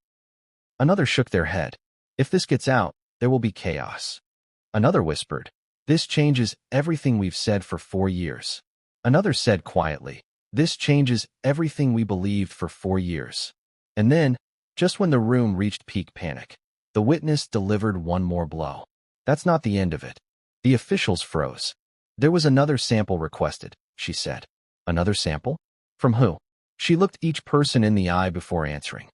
Another shook their head. If this gets out, there will be chaos. Another whispered, this changes everything we've said for 4 years. Another said quietly, this changes everything we believed for 4 years. And then, just when the room reached peak panic, the witness delivered one more blow. That's not the end of it. The officials froze. There was another sample requested, she said. Another sample? From who? She looked each person in the eye before answering.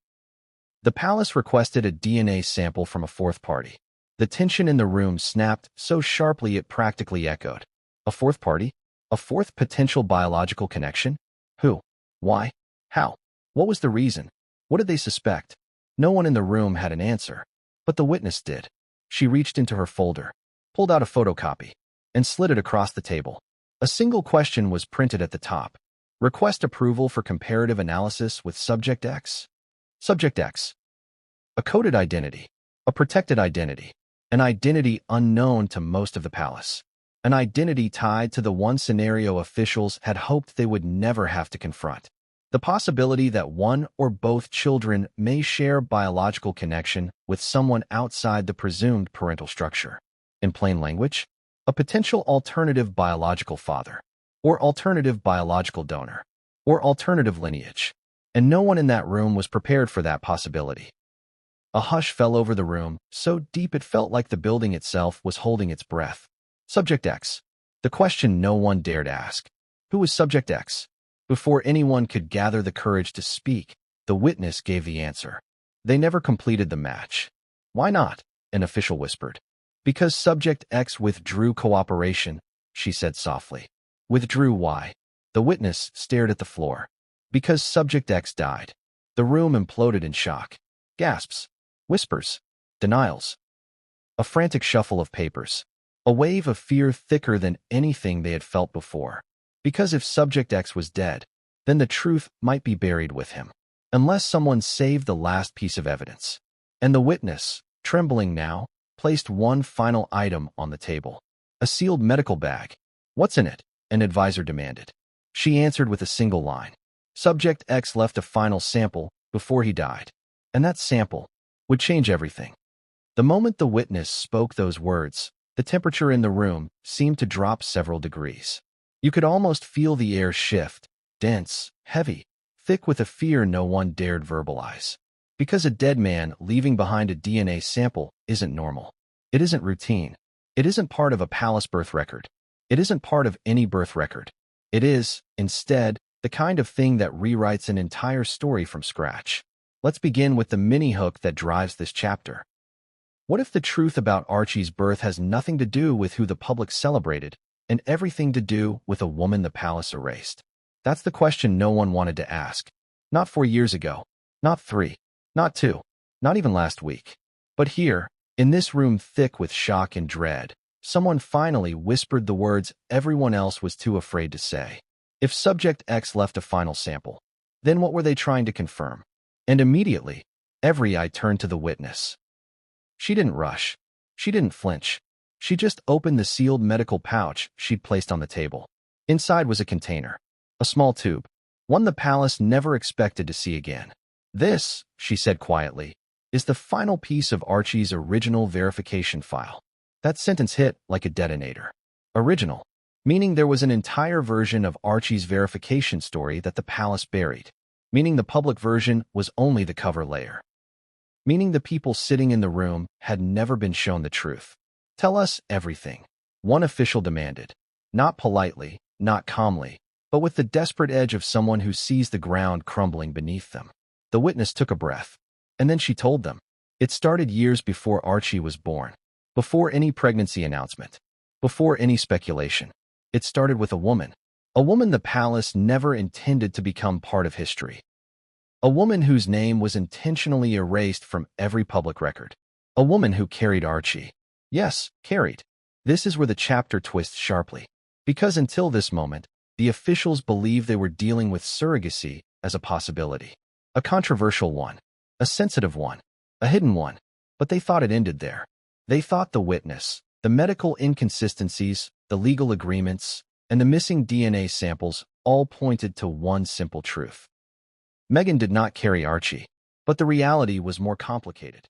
The palace requested a DNA sample from a fourth party. The tension in the room snapped so sharply it practically echoed. A fourth party? A fourth potential biological connection? Who? Why? How? What was the reason? What did they suspect? No one in the room had an answer, but the witness did. She reached into her folder, pulled out a photocopy, and slid it across the table. A single question was printed at the top. Request approval for comparative analysis with Subject X. Subject X. A coded identity. A protected identity. An identity unknown to most of the palace. An identity tied to the one scenario officials had hoped they would never have to confront. The possibility that one or both children may share biological connection with someone outside the presumed parental structure. In plain language, a potential alternative biological father, or alternative biological donor, or alternative lineage. And no one in that room was prepared for that possibility. A hush fell over the room, so deep it felt like the building itself was holding its breath. Subject X. The question no one dared ask. Who was Subject X? Before anyone could gather the courage to speak, the witness gave the answer. They never completed the match. Why not? An official whispered. Because Subject X withdrew cooperation, she said softly. Withdrew why? The witness stared at the floor. Because Subject X died. The room imploded in shock. Gasps. Whispers. Denials. A frantic shuffle of papers. A wave of fear thicker than anything they had felt before. Because if Subject X was dead, then the truth might be buried with him. Unless someone saved the last piece of evidence. And the witness, trembling now, placed one final item on the table. A sealed medical bag. What's in it? An advisor demanded. She answered with a single line. Subject X left a final sample before he died. And that sample would change everything. The moment the witness spoke those words, the temperature in the room seemed to drop several degrees. You could almost feel the air shift, dense, heavy, thick with a fear no one dared verbalize. Because a dead man leaving behind a DNA sample isn't normal. It isn't routine. It isn't part of a palace birth record. It isn't part of any birth record. It is, instead, the kind of thing that rewrites an entire story from scratch. Let's begin with the mini-hook that drives this chapter. What if the truth about Archie's birth has nothing to do with who the public celebrated, and everything to do with a woman the palace erased? That's the question no one wanted to ask. Not 4 years ago. Not 3. Not 2. Not even last week. But here, in this room thick with shock and dread, someone finally whispered the words everyone else was too afraid to say. If Subject X left a final sample, then what were they trying to confirm? And immediately, every eye turned to the witness. She didn't rush. She didn't flinch. She just opened the sealed medical pouch she'd placed on the table. Inside was a container. A small tube. One the palace never expected to see again. This, she said quietly, is the final piece of Archie's original verification file. That sentence hit like a detonator. Original, meaning there was an entire version of Archie's verification story that the palace buried. Meaning the public version was only the cover layer. Meaning the people sitting in the room had never been shown the truth. Tell us everything, one official demanded. Not politely, not calmly, but with the desperate edge of someone who sees the ground crumbling beneath them. The witness took a breath. And then she told them. It started years before Archie was born, before any pregnancy announcement, before any speculation. It started with a woman the palace never intended to become part of history. A woman whose name was intentionally erased from every public record. A woman who carried Archie. Yes, carried. This is where the chapter twists sharply. Because until this moment, the officials believed they were dealing with surrogacy as a possibility. A controversial one, a sensitive one, a hidden one. But they thought it ended there. They thought the witness, the medical inconsistencies, the legal agreements, and the missing DNA samples all pointed to one simple truth. Meghan did not carry Archie, but the reality was more complicated.